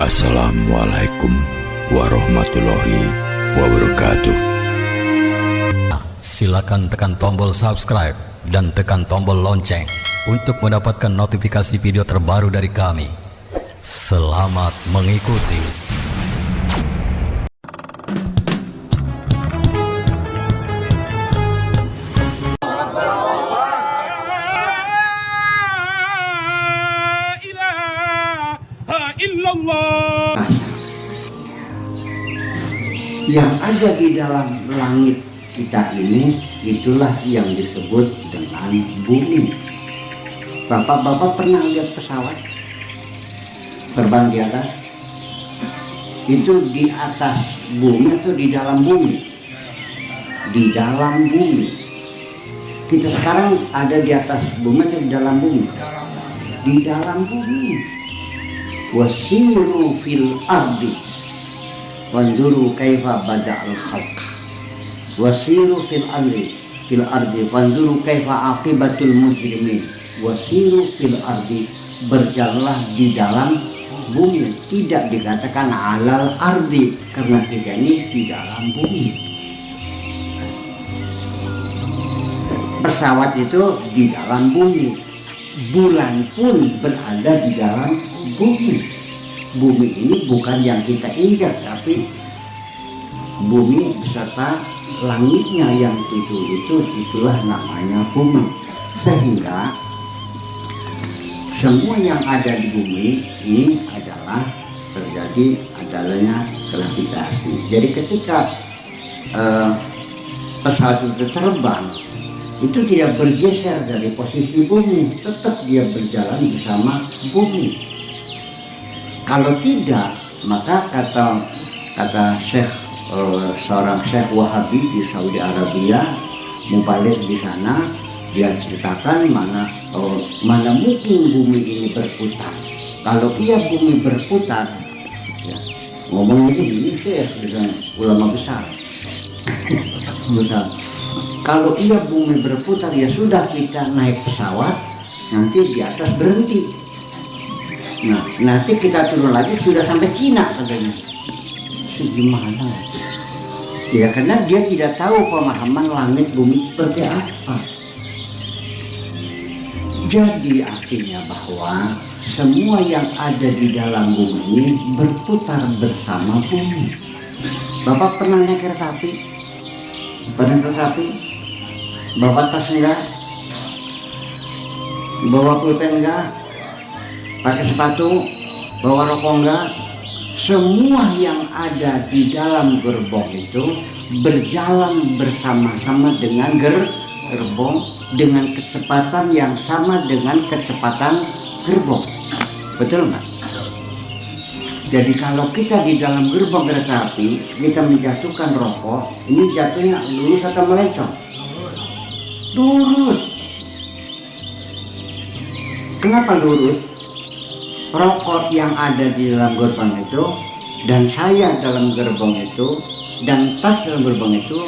Assalamualaikum warahmatullahi wabarakatuh. Silakan tekan tombol subscribe dan tekan tombol lonceng untuk mendapatkan notifikasi video terbaru dari kami. Selamat mengikuti. Yang ada di dalam langit kita ini, itulah yang disebut dengan bumi. Bapak-bapak pernah lihat pesawat terbang di atas? Itu di atas bumi atau di dalam bumi? Di dalam bumi. Kita sekarang ada di atas bumi atau di dalam bumi? Di dalam bumi. Wasiru fil ardi wanzuru kaifa bada'al khalq. Wasiru fil ardi wanzuru kaifa aqibatul mujrimin. Wasiru fil ardi, berjalanlah di dalam bumi. Tidak dikatakan alal ardi, karena kita ini di dalam bumi. Pesawat itu di dalam bumi. Bulan pun berada di dalam bumi. Bumi ini bukan yang kita injak, tapi bumi beserta langitnya yang itulah namanya bumi. Sehingga semua yang ada di bumi ini adalah terjadi adanya gravitasi. Jadi ketika pesawat itu terbang, itu tidak bergeser dari posisi bumi, tetap dia berjalan bersama bumi. Kalau tidak, maka kata Syekh, seorang Syekh Wahabi di Saudi Arabia, mubalik di sana, dia ceritakan mana mungkin bumi ini berputar. Kalau iya bumi berputar, ya, ngomong ini Syekh dengan ulama besar. Kalau iya bumi berputar, ya sudah, kita naik pesawat, nanti di atas berhenti. Nah, nanti kita turun lagi sudah sampai Cina katanya. Gimana? Ya karena dia tidak tahu pemahaman langit bumi seperti apa. Jadi artinya bahwa semua yang ada di dalam bumi ini berputar bersama bumi. Bapak pernah naik kereta api? Pernah kereta api? Bawa tas enggak? Bawa pulpen enggak? Pakai sepatu, bawa rokok enggak? Semua yang ada di dalam gerbong itu berjalan bersama-sama dengan gerbong, dengan kecepatan yang sama dengan kecepatan gerbong. Betul nggak? Jadi kalau kita di dalam gerbong kereta api, kita menjatuhkan rokok, ini jatuhnya lurus atau melencong? Lurus. Kenapa lurus? Rokok yang ada di dalam gerbong itu dan saya dalam gerbong itu dan tas dalam gerbong itu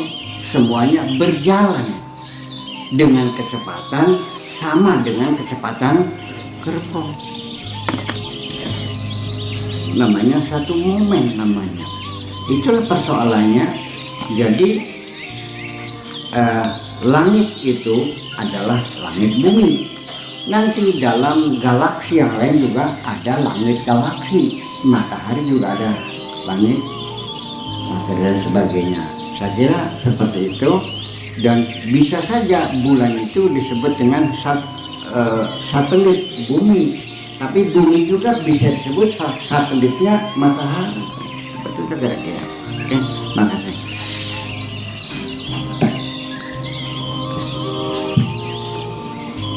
semuanya berjalan dengan kecepatan sama dengan kecepatan gerbong. Namanya satu momen namanya. Itulah persoalannya. Jadi langit itu adalah langit bumi. Nanti dalam galaksi yang lain juga ada langit galaksi, matahari juga ada langit, matahari dan sebagainya. Saya kira seperti itu, dan bisa saja bulan itu disebut dengan satelit bumi, tapi bumi juga bisa disebut satelitnya matahari. Seperti itu kira-kira. Oke, makasih.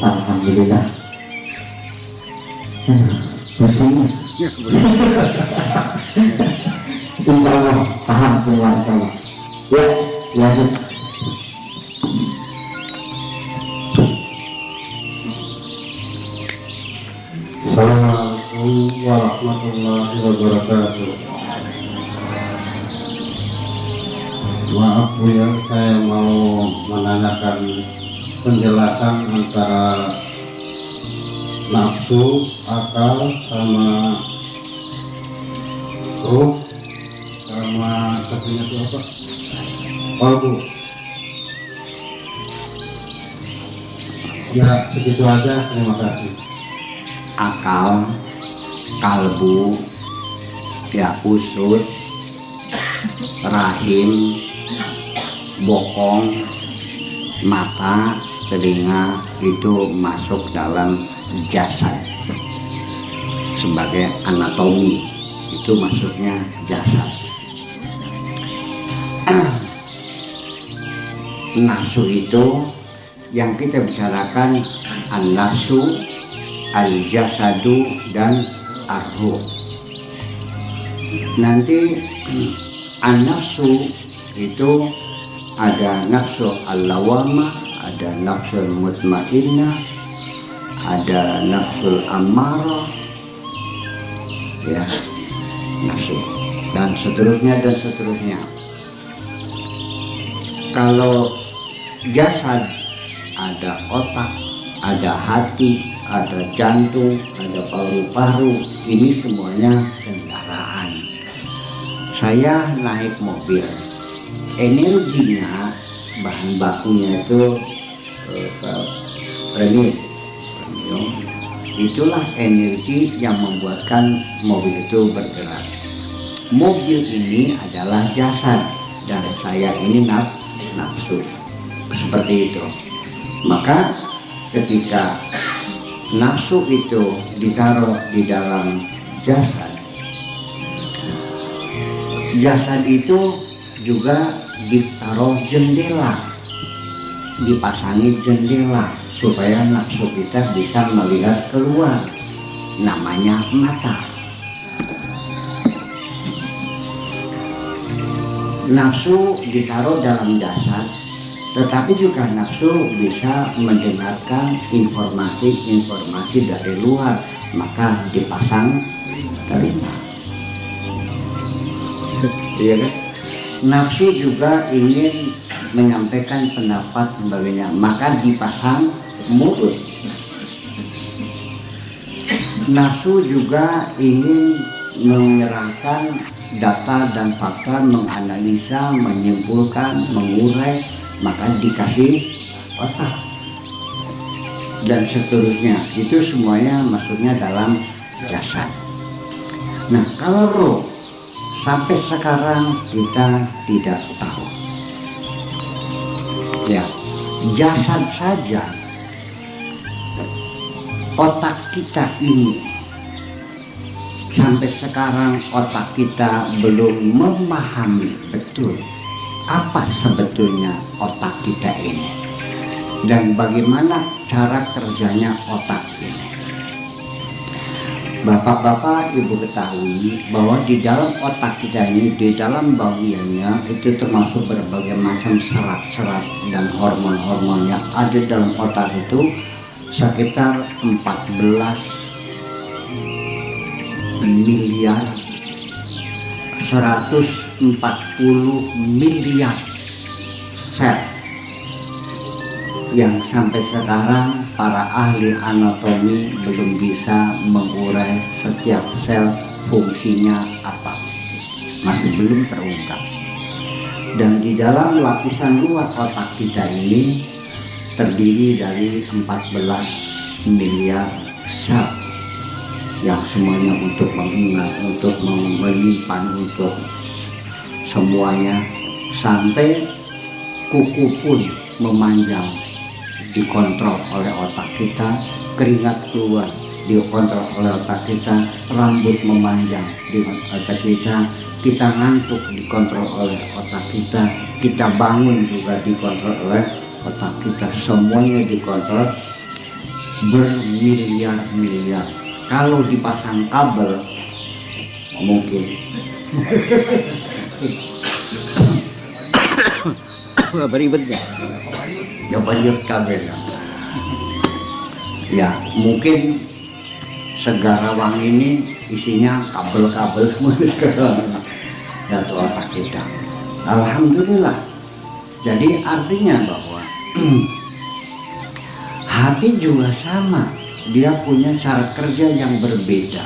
Alhamdulillah. Bersama. Insya Allah paham semua sama. Ya, lanjut. Assalamualaikum warahmatullahi wabarakatuh. Maaf Bu ya, saya mau menanyakan penjelasan antara nafsu, akal, sama ruh sama satunya itu apa? Kalbu. Ya segitu aja, terima kasih. Akal, kalbu, ya usus, rahim, bokong, mata, telinga itu masuk dalam jasad sebagai anatomi, itu masuknya jasad. Nafsu itu yang kita bicarakan an-nafsu, al-jasadu, dan ar-ruh. Nanti an-nafsu itu ada nafsu al-lawamah, ada nafsu mutmainnah, ada nafsu ammarah, ya, nafsu, dan seterusnya dan seterusnya. Kalau jasad ada otak, ada hati, ada jantung, ada paru-paru, ini semuanya kendaraan. Saya naik mobil, energinya, bahan bakunya itu premium, itulah energi yang membuatkan mobil itu bergerak. Mobil ini adalah jasad dan saya ini nafsu, seperti itu. Maka ketika nafsu itu ditaruh di dalam jasad, jasad itu juga ditaruh jendela, dipasangi jendela supaya nafsu kita bisa melihat keluar, namanya mata. Nafsu ditaruh dalam jasad, tetapi juga nafsu bisa mendengarkan informasi-informasi dari luar, maka dipasang telinga. Iya kan? Nafsu juga ingin menyampaikan pendapat sebagainya, maka dipasang mulut. Nafsu juga ingin menyerahkan data dan fakta, menganalisa, menyimpulkan, mengurai, maka dikasih otak dan seterusnya. Itu semuanya maksudnya dalam jasad. Nah, kalau roh sampai sekarang kita tidak tahu. Ya, jasad saja, otak kita ini sampai sekarang otak kita belum memahami betul apa sebetulnya otak kita ini dan bagaimana cara kerjanya otak ini. Bapak-bapak, ibu ketahui bahwa di dalam otak kita ini, di dalam bagiannya itu termasuk berbagai macam serat-serat dan hormon-hormon yang ada dalam otak itu sekitar 14 miliar 140 miliar sel yang sampai sekarang para ahli anatomi belum bisa mengurai setiap sel fungsinya apa, masih belum terungkap. Dan di dalam lapisan luar otak kita ini terdiri dari 14 miliar sel yang semuanya untuk mengingat, untuk menyimpan, untuk semuanya, sampai kuku pun memanjang dikontrol oleh otak kita, keringat keluar dikontrol oleh otak kita, rambut memanjang di otak kita ngantuk dikontrol oleh otak kita bangun juga dikontrol oleh otak kita, semuanya dikontrol bermiliar-miliar. Kalau dipasang kabel mungkin beribetnya ya, banyak kabel ya, mungkin Segarawang ini isinya kabel-kabel semua sekarang dari otak kita. Alhamdulillah. Jadi artinya bahwa hati juga sama, dia punya cara kerja yang berbeda.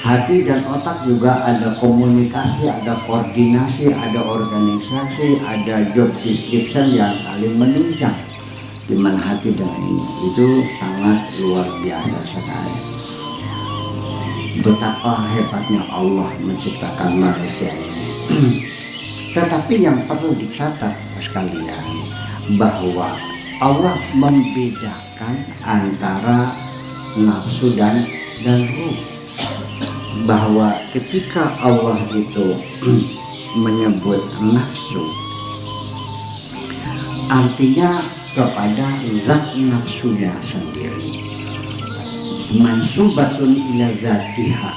Hati dan otak juga ada komunikasi, ada koordinasi, ada organisasi, ada job description yang saling menunjang. Di mana hati dengan ini itu sangat luar biasa sekali. Betapa hebatnya Allah menciptakan manusia ini. Tetapi yang perlu dicatat sekalian bahwa Allah membedakan antara nafsu dan ruh. Bahwa ketika Allah itu menyebut nafsu, artinya kepada zat nafsunya sendiri, mansubatun ila zatiha.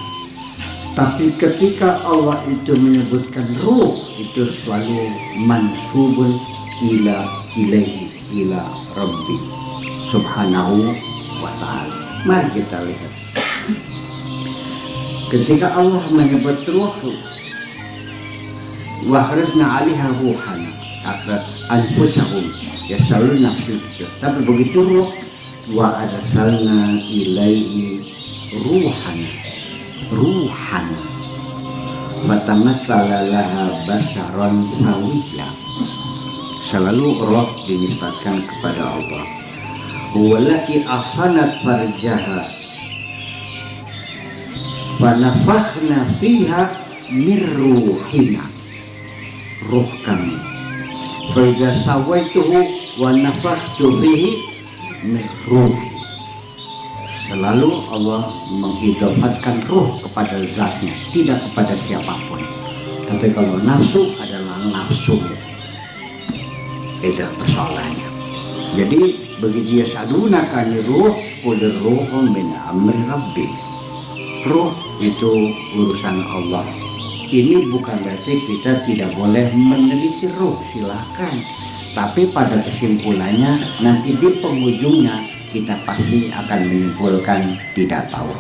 Tapi ketika Allah itu menyebutkan ruh, itu selalu mansubun ilaihi ila rabbi subhanahu wa ta'ala. Mari kita lihat. Ketika Allah menyebut ruh, wa kharajna 'alaiha ruhan akat anfusahum yasaluna fil. Tapi begitu ruh, wa arsalna ilaihi ruhan fatamassala laha basharan sawiyya. Selalu roh dinisbatkan kepada Allah. Walati ahsanat farjaha wa nafakhna fiha min ruhina, ruh kami. Fa idza sawaituhu wa nafakhtu fihi min ruhi. Selalu Allah mengidofatkan ruh kepada zatnya, tidak kepada siapapun. Tapi kalau nafsu adalah nafsu, itu persoalannya. Jadi begitu yasaduna kan ruh, qul ruhum min amri rabbi. Ruh itu urusan Allah. Ini bukan berarti kita tidak boleh meneliti ruh, silakan. Tapi pada kesimpulannya nanti di penghujungnya kita pasti akan menyimpulkan tidak tahu.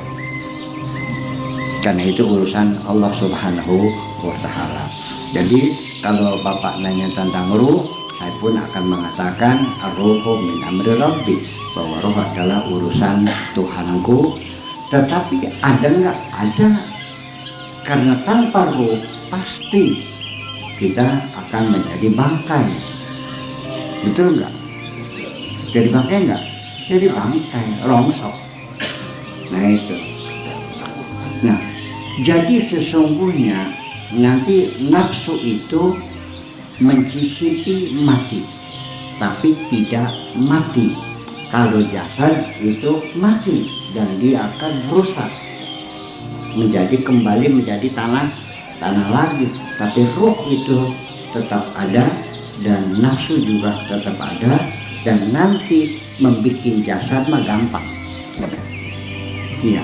Karena itu urusan Allah Subhanahu wa ta'ala. Jadi kalau Bapak nanya tentang ruh, saya pun akan mengatakan ar-ruhu min amri rabbi, bahwa ruh adalah urusan Tuhanku. Tetapi ada nggak? Ada. Karena tanpa ruh pasti kita akan menjadi bangkai. Betul nggak? Jadi bangkai nggak? Jadi bangkai, rongsok. Nah itu. Nah, jadi sesungguhnya nanti nafsu itu mencicipi mati, tapi tidak mati. Kalau jasad itu mati dan dia akan rusak, kembali menjadi tanah lagi. Tapi ruh itu tetap ada dan nafsu juga tetap ada, dan nanti membikin jasad mah gampang. Iya.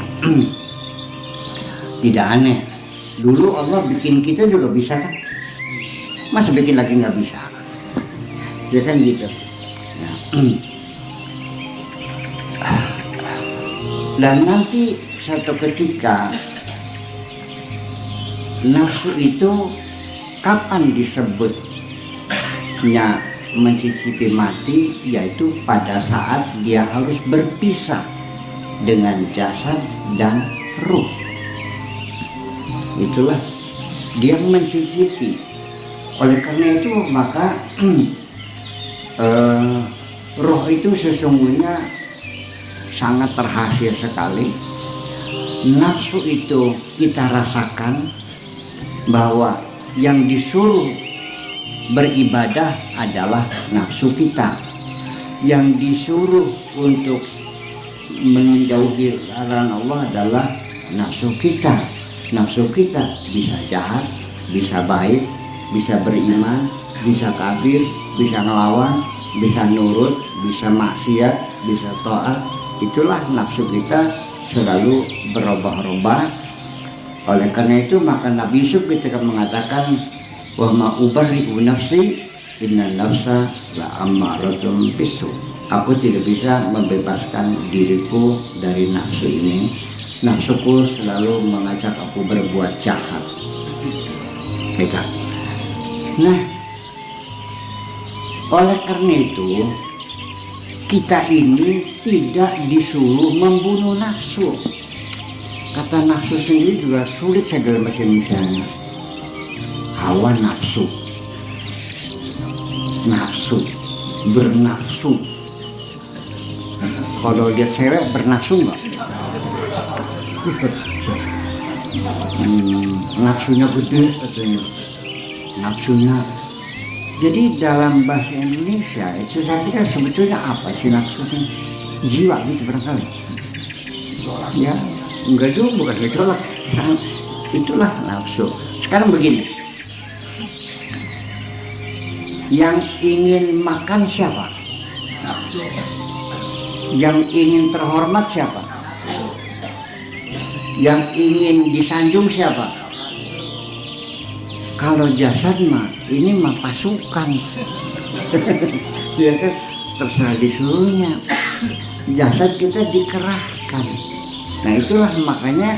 Tidak aneh. Dulu Allah bikin kita juga bisa kan? Masa bikin lagi nggak bisa? Ya kan gitu. Nah. Dan nanti suatu ketika nafsu itu kapan disebutnya mencicipi mati, yaitu pada saat dia harus berpisah dengan jasad dan ruh. Itulah dia mencicipi. Oleh karena itu maka roh itu sesungguhnya sangat rahasia sekali. Nafsu itu kita rasakan bahwa yang disuruh beribadah adalah nafsu kita, yang disuruh untuk menjauhi larangan Allah adalah nafsu kita. Nafsu kita bisa jahat, bisa baik, bisa beriman, bisa kafir, bisa ngelawan, bisa nurut, bisa maksiat, bisa taat. Itulah nafsu kita selalu berubah-ubah. Oleh karena itu maka Nabi Yusuf ketika mengatakan wa ma ubarri'u nafsi inna nafsa la ammaratun bisu. Aku tidak bisa membebaskan diriku dari nafsu ini. Nafsuku selalu mengajak aku berbuat jahat. Gitu. Nah, oleh karena itu kita ini tidak disuruh membunuh nafsu. Kata nafsu sendiri juga sulit saya dalam bahasa Indonesia. Hawa nafsu, nafsu, bernafsu. Kalau lihat cewek bernafsu nggak? Nafsunya gede katanya, nafsunya. Jadi dalam bahasa Indonesia itu saya kira sebetulnya apa sih nafsunya? Jiwa gitu barangkali. Ya, enggak juga, bukan gejolak. Nah, itulah nafsu. Sekarang begini, yang ingin makan siapa? Nafsu. Yang ingin terhormat siapa? Yang ingin disanjung siapa? Kalau jasad mah, ini mah pasukan. Ya kan, terserah disuruhnya. Jasad kita dikerahkan. Nah itulah makanya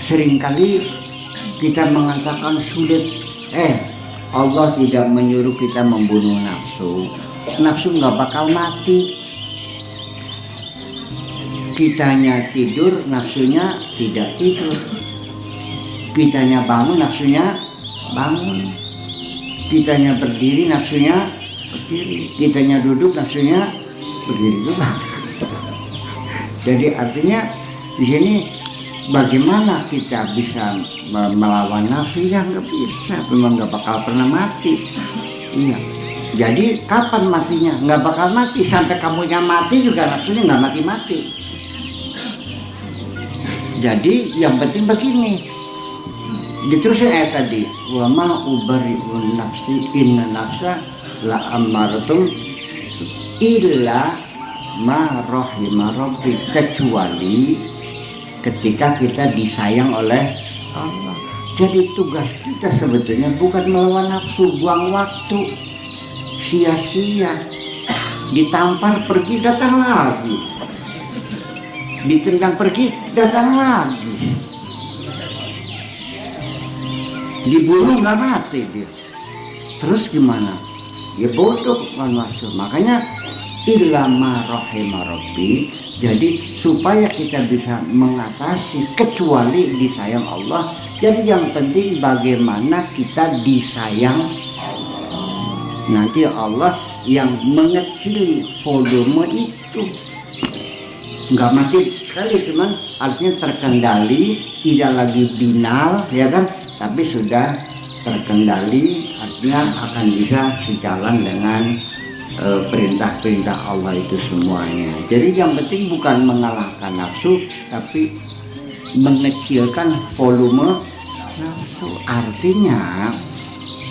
seringkali kita mengatakan sulit. Allah tidak menyuruh kita membunuh nafsu. Nafsu nggak bakal mati. Kitanya tidur, nafsunya tidak tidur. Kitanya bangun, nafsunya bangun. Kitanya berdiri, nafsunya berdiri. Kitanya duduk, nafsunya berdiri juga. Jadi artinya di sini bagaimana kita bisa melawan nafsu? Ya nggak bisa, memang nggak bakal pernah mati. Iya. Jadi kapan matinya? Nggak bakal mati. Sampai kamunya mati juga nafsunya nggak mati-mati. Jadi yang penting begini, diterusin ayat tadi, wa ma ubari'un nafsi inna nafsa la amaratum illa ma rahima rabbi, kecuali ketika kita disayang oleh Allah. Jadi tugas kita sebetulnya bukan melawan nafsu, buang waktu sia-sia, ditampar pergi datang lagi, ditendang pergi datang lagi, dibunuh nggak mati dia. Terus gimana? Ya bodoh kan masuk. Makanya illa ma rahima rabbi. Jadi supaya kita bisa mengatasi kecuali disayang Allah. Jadi yang penting bagaimana kita disayang Allah. Nanti Allah yang mengecili volume itu. Nggak mati sekali, cuman artinya terkendali, tidak lagi binal, ya kan, tapi sudah terkendali, artinya akan bisa sejalan dengan perintah-perintah Allah itu semuanya. Jadi yang penting bukan mengalahkan nafsu, tapi mengecilkan volume nafsu. Artinya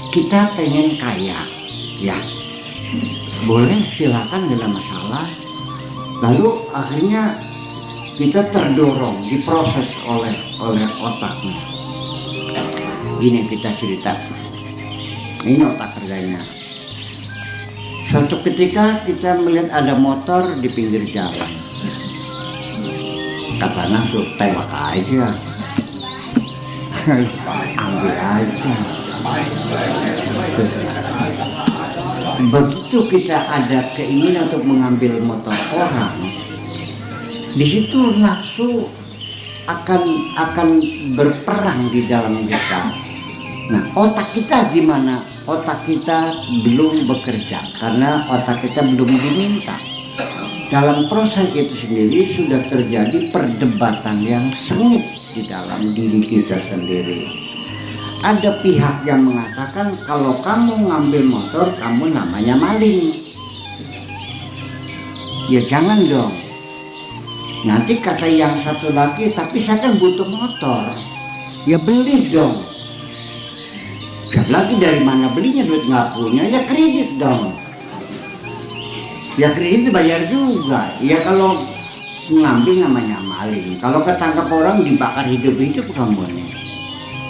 kita pengen kaya, ya boleh, silakan, nggak ada masalah. Lalu akhirnya kita terdorong, diproses oleh otaknya. Ini kita cerita, ini otak kerjanya. Suatu ketika kita melihat ada motor di pinggir jalan. Kata nafsu, tembak aja, ambil aja. Begitu kita ada keinginan untuk mengambil motor orang, di situ nafsu akan berperang di dalam kita. Nah, otak kita gimana? Otak kita belum bekerja karena otak kita belum diminta. Dalam proses itu sendiri sudah terjadi perdebatan yang sengit di dalam diri kita sendiri. Ada pihak yang mengatakan kalau kamu ngambil motor kamu namanya maling. Ya jangan dong. Nanti kata yang satu lagi, tapi saya kan butuh motor. Ya beli dong. Lagi dari mana belinya, duit nggak punya, ya kredit dong. Ya kredit bayar juga. Ya kalau ngambil namanya maling. Kalau ketangkap orang dibakar hidup-hidup kamu nih.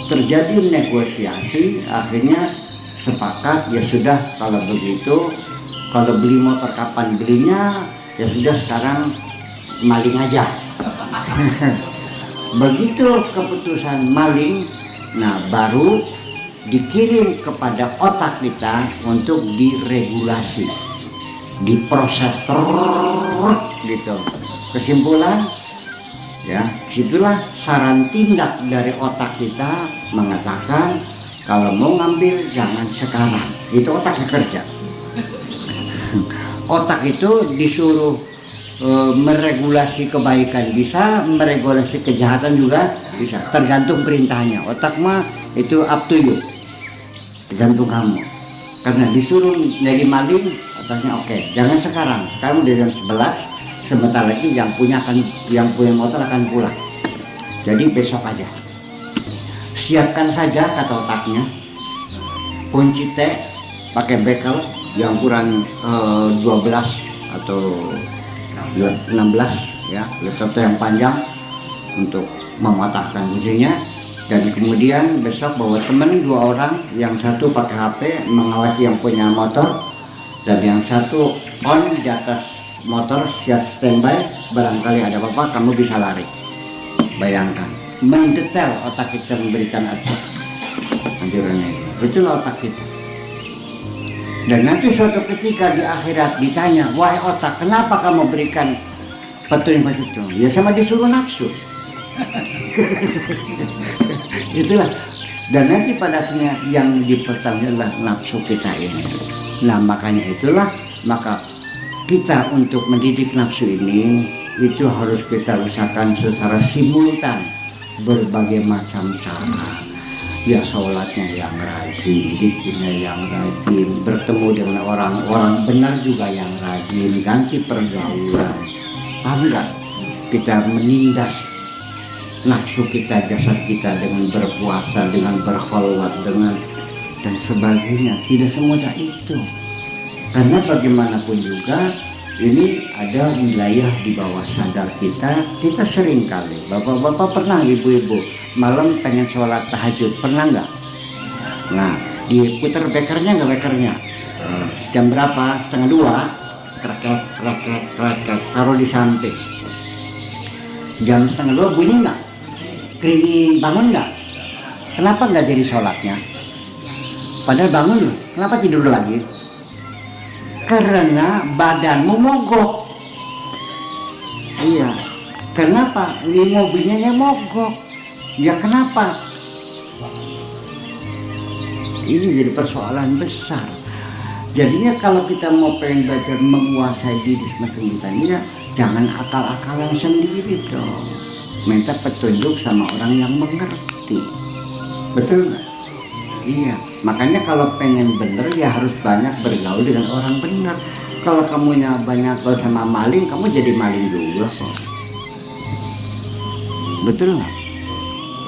Terjadi negosiasi, akhirnya sepakat, ya sudah kalau begitu, kalau beli motor kapan belinya, ya sudah sekarang maling aja. Begitu keputusan maling, nah baru dikirim kepada otak kita untuk diregulasi, diproses terus gitu. Kesimpulan, Ya, situlah saran tindak dari otak kita mengatakan kalau mau ngambil jangan sekarang. Itu otaknya kerja. Otak itu disuruh meregulasi kebaikan bisa, meregulasi kejahatan juga bisa, tergantung perintahnya. Otak mah itu up to you, tergantung kamu. Karena disuruh jadi maling, otaknya oke, jangan sekarang udah jam 11, sebentar lagi yang punya motor akan pulang, jadi besok aja. Siapkan saja, kata otaknya, kunci T pakai bekel yang ukuran 12 atau 16 ya, laptop yang panjang untuk mematahkan kuncinya. Dan kemudian besok bawa temen 2 orang, yang satu pakai HP mengawasi yang punya motor, dan yang satu on di atas motor siap standby, barangkali ada apa-apa kamu bisa lari. Bayangkan, mendetail otak kita memberikan anjurannya. Itulah otak kita. Dan nanti suatu ketika di akhirat ditanya, wahai otak, kenapa kamu berikan petunjuk-petunjuk? Ya sama disuruh nafsu. Itulah. Dan nanti pada akhirnya yang dipertanggungjawabkan adalah nafsu kita ini. Nah makanya itulah, maka kita untuk mendidik nafsu ini itu harus kita usahakan secara simultan, berbagai macam cara. Ya sholatnya yang rajin, zikirnya yang rajin, bertemu dengan orang-orang benar juga yang rajin, ganti pergaulan. Paham nggak? Kita menindas nafsu kita, jasad kita dengan berpuasa, dengan berkholwat, dengan dan sebagainya. Tidak semudah itu. Karena bagaimanapun juga ini ada wilayah di bawah sadar kita. Kita sering kali, bapak-bapak pernah, ibu-ibu malam pengen sholat tahajud, pernah nggak? Nah, diputer bekernya nggak bekernya? Jam berapa? 1:30, kreket, taruh di samping. Jam 1:30 bunyi nggak? Keringin bangun nggak? Kenapa nggak jadi sholatnya? Padahal bangun loh, kenapa tidur lagi? Karena badanmu mogok. Iya. Kenapa? Ini mobilnya yang mogok. Ya kenapa? Ini jadi persoalan besar. Jadinya kalau kita mau pengen belajar menguasai diri semacam kita ini, ya jangan akal-akalan sendiri dong. Minta petunjuk sama orang yang mengerti. Betul nggak? Iya, makanya kalau pengen bener ya harus banyak bergaul dengan orang benar. Kalau kamunya banyak gaul sama maling, kamu jadi maling juga kok. Betul nggak?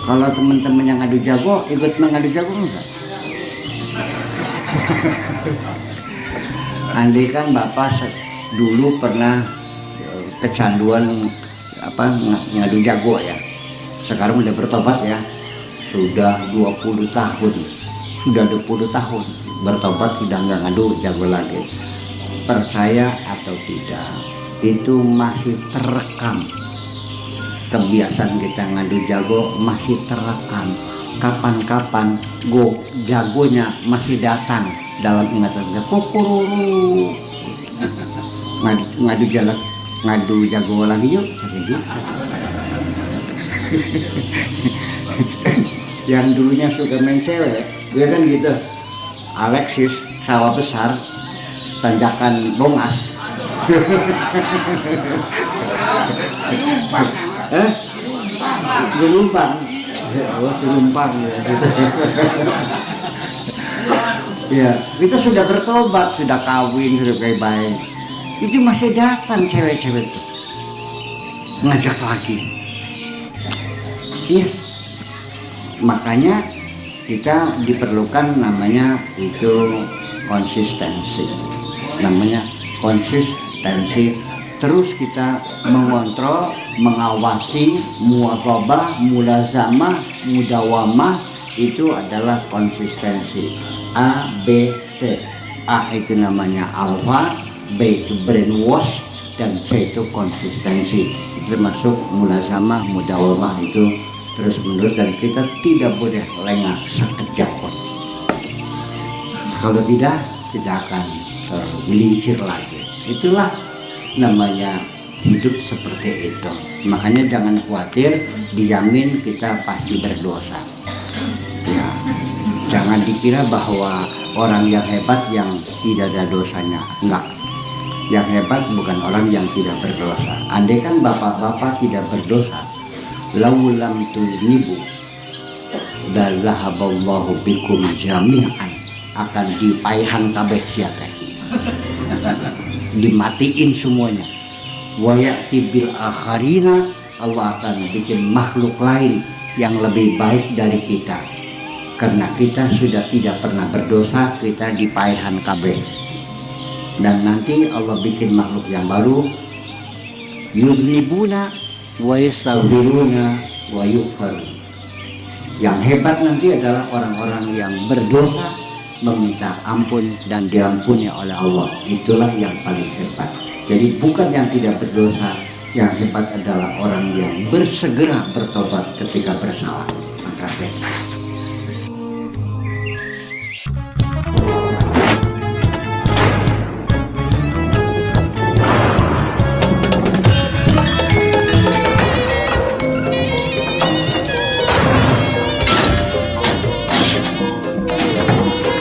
Kalau teman-teman yang ngadu jago, ikut mengadu jago enggak? Andai kan bapak dulu pernah kecanduan ngadu jago ya. Sekarang udah bertobat ya. Sudah 20 tahun. Sudah 20 tahun bertobat, sudah nggak ngadu jago lagi. Percaya atau tidak, itu masih terekam. Kebiasaan kita ngadu jago masih terekam. Kapan-kapan jagonya masih datang dalam ingatan kita. Kukururu ngadu jago lagi yuk. Yang dulunya suka main cewek, dia kan gitu. Alexis sawah besar, tanjakan bongas. Gelumpang. Oh, gelumpang ya. Ya, kita sudah bertobat, sudah kawin, sudah baik-baik. Itu masih datang cewek-cewek itu. Ngajak lagi. Iya. Makanya kita diperlukan namanya itu konsistensi. Namanya konsistensi. Terus kita mengontrol, mengawasi, muaqabah, mulazamah, mudawamah, itu adalah konsistensi. A, B, C. A itu namanya alfa, B itu brainwash, dan C itu konsistensi. Itu termasuk mulazamah, mudawamah itu terus menerus, dan kita tidak boleh lengah sekejap pun. Kalau tidak akan tergelincir lagi. Itulah namanya hidup seperti itu. Makanya jangan khawatir, dijamin kita pasti berdosa. Ya, jangan dikira bahwa orang yang hebat yang tidak ada dosanya. Enggak. Yang hebat bukan orang yang tidak berdosa. Andai kan bapak-bapak tidak berdosa, laulam tuznibu la zahaballahu bikum jami'an, akan dipaihan kabeh sia teh. Dimatiin semuanya. Wa ya'ti bil akharina, Allah akan bikin makhluk lain yang lebih baik dari kita. Karena kita sudah tidak pernah berdosa, kita dipaihan kabeh. Dan nanti Allah bikin makhluk yang baru, yudnibuna wa yastaghfiruna wa yughfaru. Yang hebat nanti adalah orang-orang yang berdosa, meminta ampun dan diampuni oleh Allah. Itulah yang paling hebat. Jadi bukan yang tidak berdosa, yang hebat adalah orang yang bersegera bertobat ketika bersalah. Maka